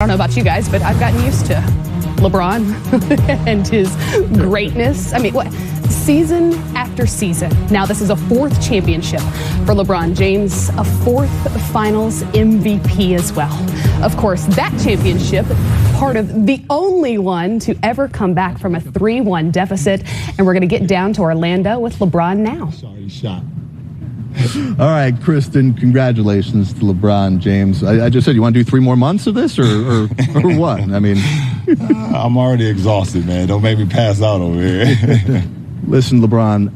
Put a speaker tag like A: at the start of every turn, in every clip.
A: I don't know about you guys, but I've gotten used to LeBron and his greatness. I mean, what? Season after season. Now this is a fourth championship for LeBron James, a fourth finals MVP as well. Of course, that championship, part of the only one to ever come back from a 3-1 deficit. And we're going to get down to Orlando with LeBron now.
B: Sorry, shot. All right, Kristen, congratulations to LeBron James. I just said, you want to do 3 more months of this or what? I mean,
C: I'm already exhausted, man. Don't make me pass out over here.
B: Listen, LeBron,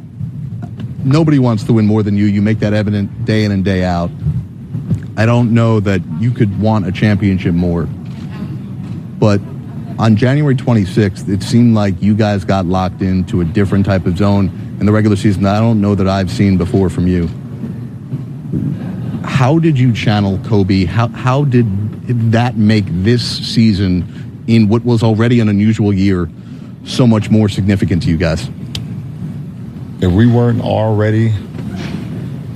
B: nobody wants to win more than you. You make that evident day in and day out. I don't know that you could want a championship more. But on January 26th, it seemed like you guys got locked into a different type of zone in the regular season that I don't know that I've seen before from you. How did you channel Kobe? How did that make this season, in what was already an unusual year, so much more significant to you guys?
C: If we weren't already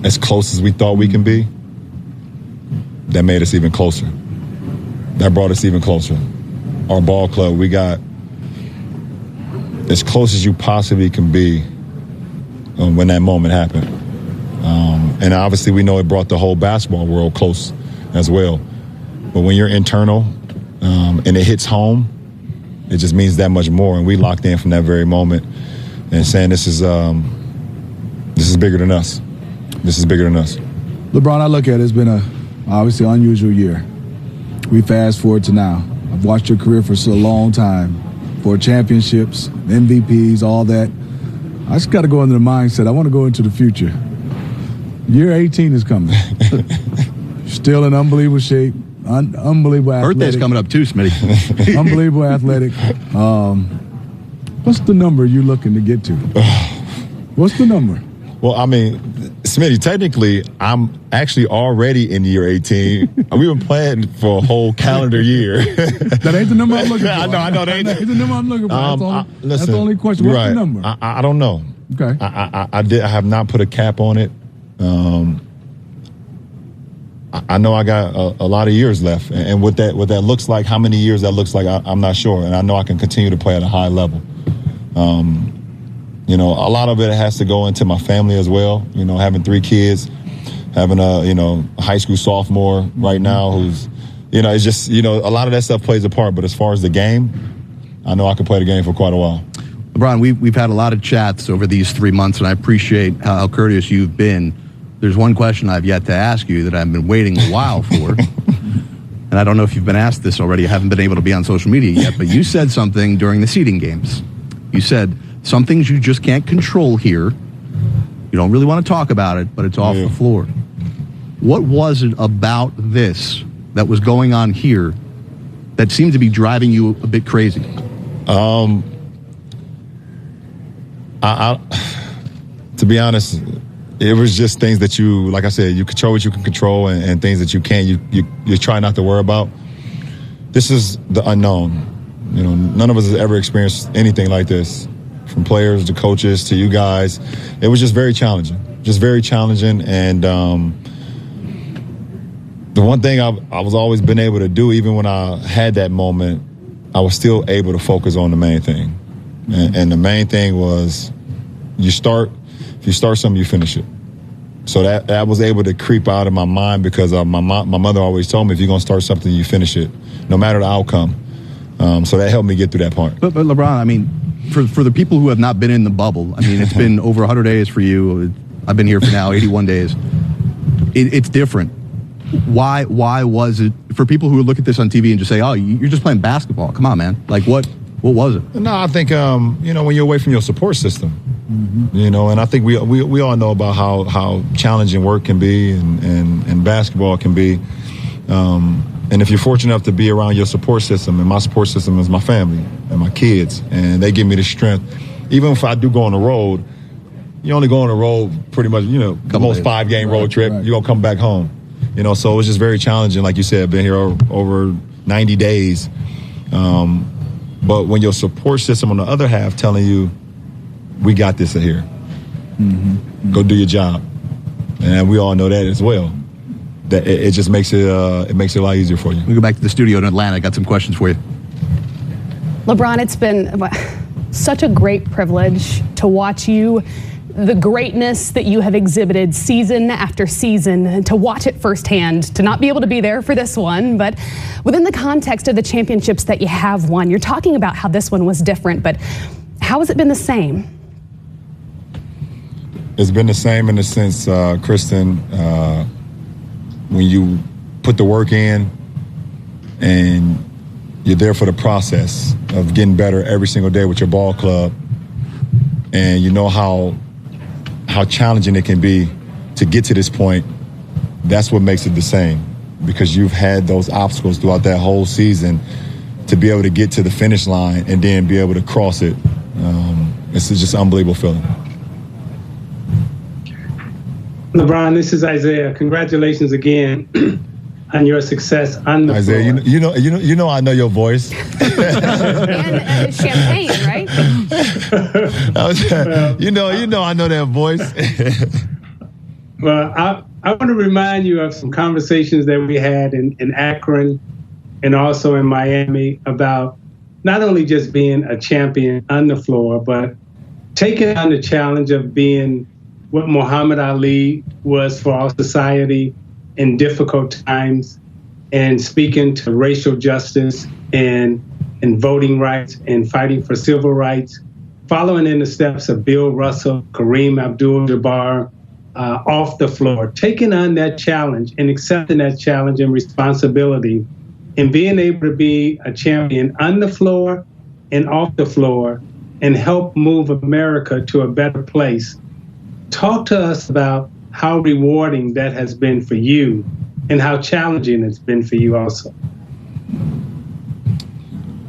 C: as close as we thought we can be, that made us even closer. That brought us even closer. Our ball club, we got as close as you possibly can be when that moment happened. And obviously we know it brought the whole basketball world close as well. But when you're internal and it hits home, it just means that much more. And we locked in from that very moment and saying this is bigger than us. This is bigger than us.
D: LeBron, I look at it, it's been a obviously unusual year. We fast forward to now. I've watched your career for so long time, for championships, MVPs, all that. I just got to go into the mindset. I want to go into the future. Year 18 is coming. Still in unbelievable shape, unbelievable athletic.
B: Birthday's coming up too, Smitty.
D: Unbelievable athletic. What's the number you're looking to get to? What's the number?
C: Well, I mean, Smitty, technically, I'm actually already in year 18. We've been playing for a whole calendar year.
D: That ain't the number I'm looking for.
C: I know that ain't
D: the number I'm looking for. That's the only question. What's
C: right.
D: the number?
C: I don't know.
D: Okay.
C: I have not put a cap on it. I know I got a lot of years left, and what that looks like, how many years that looks like, I'm not sure. And I know I can continue to play at a high level. You know, a lot of it has to go into my family as well. You know, having 3 kids, having a high school sophomore right now who's, it's just, a lot of that stuff plays a part. But as far as the game, I know I can play the game for quite a while.
B: LeBron, we've had a lot of chats over these 3 months, and I appreciate how courteous you've been. There's one question I've yet to ask you that I've been waiting a while for. And I don't know if you've been asked this already. I haven't been able to be on social media yet, but you said something during the seeding games. You said, some things you just can't control here. You don't really want to talk about it, but it's off the floor. What was it about this that was going on here that seemed to be driving you a bit crazy?
C: To be honest, it was just things that you, like I said, you control what you can control, and things that you can't, you try not to worry about. This is the unknown. None of us has ever experienced anything like this, from players to coaches to you guys. It was just very challenging, And the one thing I was always been able to do, even when I had that moment, I was still able to focus on the main thing. And the main thing was, if you start something, you finish it. So that was able to creep out of my mind, because my mother always told me, if you're going to start something, you finish it, no matter the outcome. So that helped me get through that part.
B: But LeBron, I mean, for the people who have not been in the bubble, I mean, it's been over 100 days for you. I've been here for now 81 days. It's different. Why was it, for people who look at this on TV and just say, oh, you're just playing basketball? Come on, man. Like, what was it?
C: No, I think, when you're away from your support system, and I think we all know about how challenging work can be and basketball can be. And if you're fortunate enough to be around your support system, and my support system is my family and my kids, and they give me the strength. Even if I do go on the road, you only go on the road pretty much, the most 5-game road trip, you're going to come back home. So it was just very challenging. Like you said, I've been here over 90 days. But when your support system on the other half telling you, we got this here, go do your job. And we all know that as well. that it just makes it a lot easier for you.
B: We go back to the studio in Atlanta. I got some questions for you.
A: LeBron, it's been such a great privilege to watch you, the greatness that you have exhibited season after season, to watch it firsthand, to not be able to be there for this one, but within the context of the championships that you have won, you're talking about how this one was different, but how has it been the same?
C: It's been the same in the sense, Kristen, when you put the work in and you're there for the process of getting better every single day with your ball club, and you know how challenging it can be to get to this point. That's what makes it the same, because you've had those obstacles throughout that whole season to be able to get to the finish line and then be able to cross it. It's just an unbelievable feeling.
E: LeBron, this is Isaiah. Congratulations again on your success on the
C: Isaiah,
E: floor.
C: you know I know your voice.
A: And champagne, right?
C: You know I know that voice.
E: Well, I want to remind you of some conversations that we had in Akron and also in Miami about not only just being a champion on the floor, but taking on the challenge of being what Muhammad Ali was for our society in difficult times, and speaking to racial justice and voting rights and fighting for civil rights, following in the steps of Bill Russell, Kareem Abdul-Jabbar, off the floor, taking on that challenge and accepting that challenge and responsibility, and being able to be a champion on the floor and off the floor and help move America to a better place. Talk to us about how rewarding that has been for you and how challenging it's been for you also.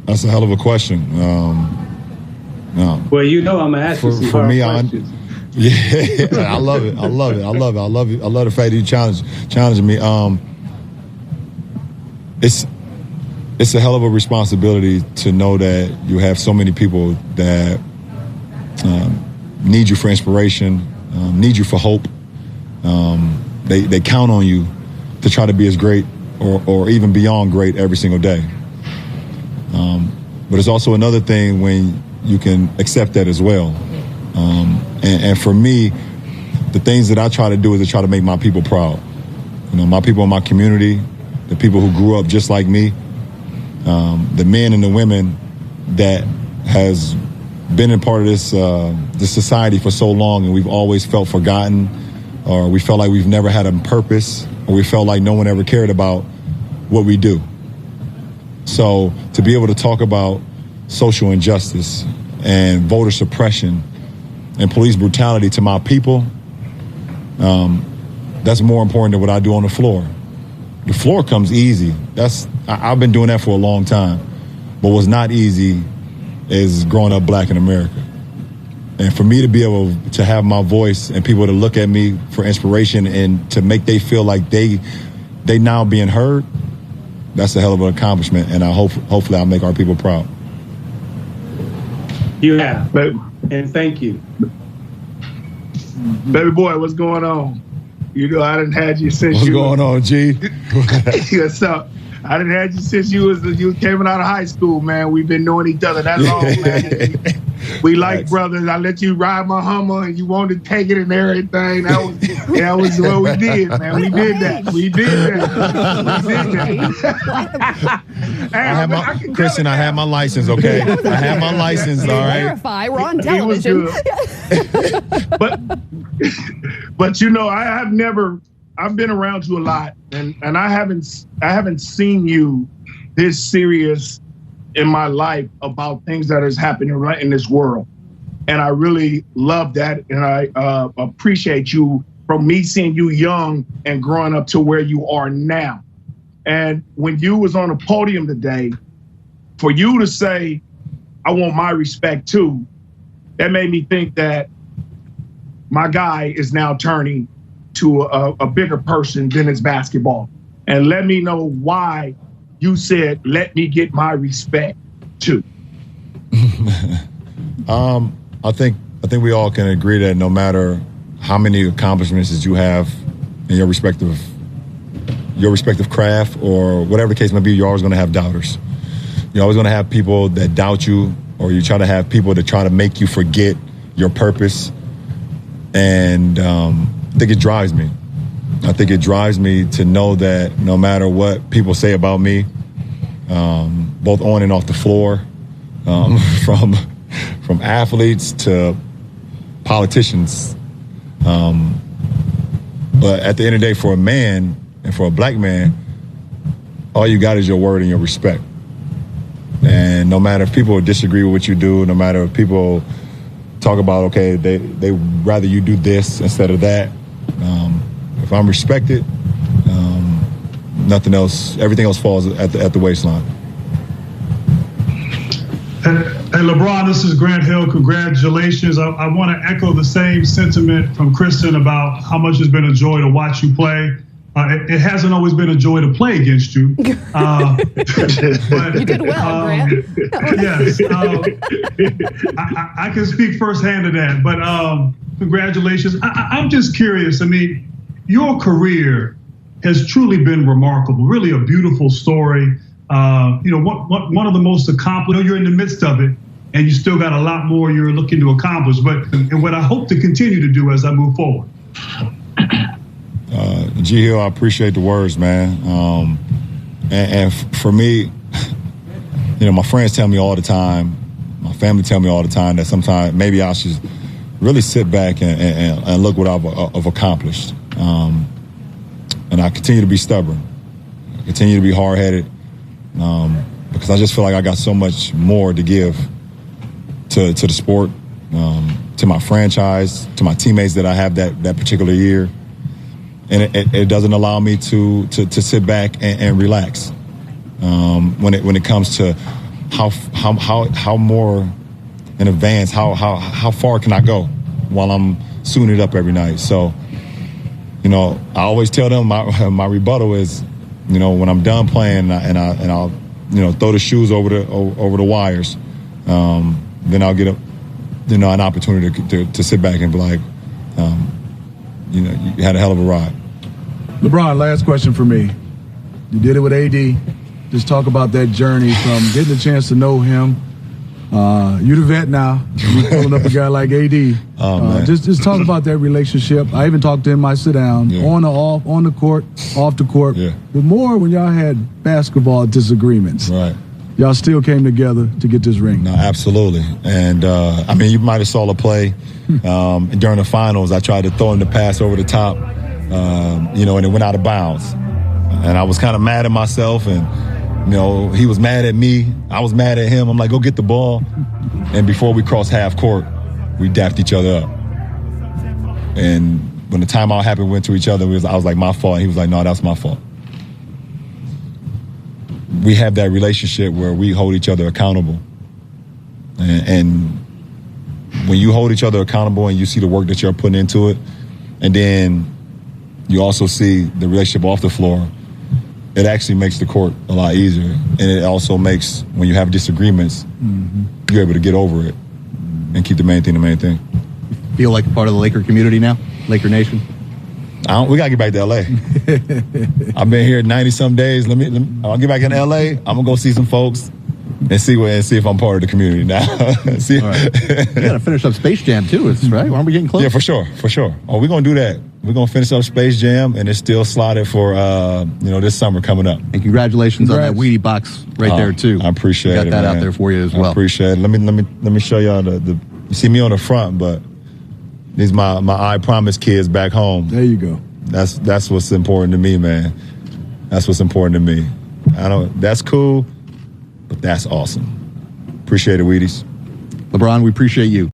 C: That's a hell of a question. No.
E: Well, you know I'm going to ask you some hard questions.
C: Yeah, I love it. I love the fact that you challenging me. It's a hell of a responsibility to know that you have so many people that need you for inspiration, need you for hope. They count on you to try to be as great or even beyond great every single day. But it's also another thing when you can accept that as well. And for me, the things that I try to do is to try to make my people proud. You know, my people in my community, the people who grew up just like me, the men and the women that has been a part of this society for so long, and we've always felt forgotten, or we felt like we've never had a purpose, or we felt like no one ever cared about what we do. So to be able to talk about social injustice and voter suppression and police brutality to my people, that's more important than what I do on the floor. The floor comes easy. I've been doing that for a long time. But what's not easy is growing up black in America. And for me to be able to have my voice and people to look at me for inspiration and to make they feel like they now being heard, that's a hell of an accomplishment. And hopefully I'll make our people proud.
E: You have. And thank you.
F: Baby boy, what's going on? You know, I done had you since
C: What's going on, G?
F: What's up? I done had you since you came out of high school, man. We've been knowing each other that long, man. We like brothers. I let you ride my Hummer, and you wanted to take it and everything. That was what we did, man. We did that.
C: Christian, I have my license, okay? I have my license, all right?
A: Verify, we're on television.
F: But you know, I've been around you a lot, and I haven't seen you this serious in my life about things that is happening right in this world. And I really love that, and I appreciate you from me seeing you young and growing up to where you are now. And when you was on a podium today, for you to say, I want my respect too, that made me think that my guy is now turning to a bigger person than his basketball. And let me know why you said, let me get my respect too.
C: I think we all can agree that no matter how many accomplishments that you have in your respective your respective craft or whatever the case may be, you're always going to have doubters. You're always going to have people that doubt you, or you try to have people that try to make you forget your purpose. And I think it drives me. I think it drives me to know that no matter what people say about me, both on and off the floor, from athletes to politicians, but at the end of the day, for a man and for a black man, all you got is your word and your respect. And no matter if people disagree with what you do, no matter if people talk about, okay, they rather you do this instead of that, if I'm respected, nothing else, everything else falls at the waistline.
G: Hey, LeBron, this is Grant Hill. Congratulations. I want to echo the same sentiment from Kristen about how much it's been a joy to watch you play. It hasn't always been a joy to play against you. But,
A: You did well, Grant.
G: Yes. I can speak firsthand to that. But congratulations. I'm just curious. I mean, your career has truly been remarkable, really a beautiful story. One of the most accomplished, you're in the midst of it, and you still got a lot more you're looking to accomplish, and what I hope to continue to do as I move forward.
C: G Hill, I appreciate the words, man. And for me, my friends tell me all the time, my family tell me all the time that sometimes maybe I should really sit back and look what I've accomplished. And I continue to be stubborn. I continue to be hard-headed. Because I just feel like I got so much more to give to the sport, to my franchise, to my teammates that I have that particular year, and it doesn't allow me to sit back and relax when it comes to how more in advance, how far can I go while I'm suiting it up every night. So, I always tell them my rebuttal is, when I'm done playing and I'll throw the shoes over the wires, then I'll get an opportunity to sit back and be like, you had a hell of a ride.
D: LeBron, last question for me. You did it with AD. Just talk about that journey from getting a chance to know him. You're the vet now. You're pulling up a guy like AD. Just talk about that relationship. I even talked to him. I sit down on or off, on the court, off the court. Yeah. But more when y'all had basketball disagreements.
C: Right.
D: Y'all still came together to get this ring.
C: No, absolutely. And you might have saw the play during the finals. I tried to throw him the pass over the top, and it went out of bounds. And I was kind of mad at myself, and he was mad at me. I was mad at him. I'm like, go get the ball. And before we crossed half court, we dapped each other up. And when the timeout happened, we went to each other. I was like, my fault. And he was like, no, that's my fault. We have that relationship where we hold each other accountable. And when you hold each other accountable and you see the work that you're putting into it, and then you also see the relationship off the floor, it actually makes the court a lot easier. And it also makes, when you have disagreements, you're able to get over it and keep the main thing the main thing.
B: Feel like a part of the Laker community now? Laker Nation?
C: We got to get back to L.A. I've been here 90-some days. I'll get back in L.A. I'm going to go see some folks and see if I'm part of the community now. See?
B: All right. You got to finish up Space Jam, too, right? Aren't we getting close?
C: Yeah, for sure. Oh, we're going to do that. We're going to finish up Space Jam, and it's still slotted for, this summer coming up.
B: And congratulations on that Wheatie box right there, too.
C: I appreciate it,
B: got that out there for you as well.
C: I appreciate it. Let me show y'all the you see me on the front, but these my I Promise kids back home.
D: There you go.
C: That's what's important to me, man. That's what's important to me. That's cool, but that's awesome. Appreciate it, Wheaties.
B: LeBron, we appreciate you.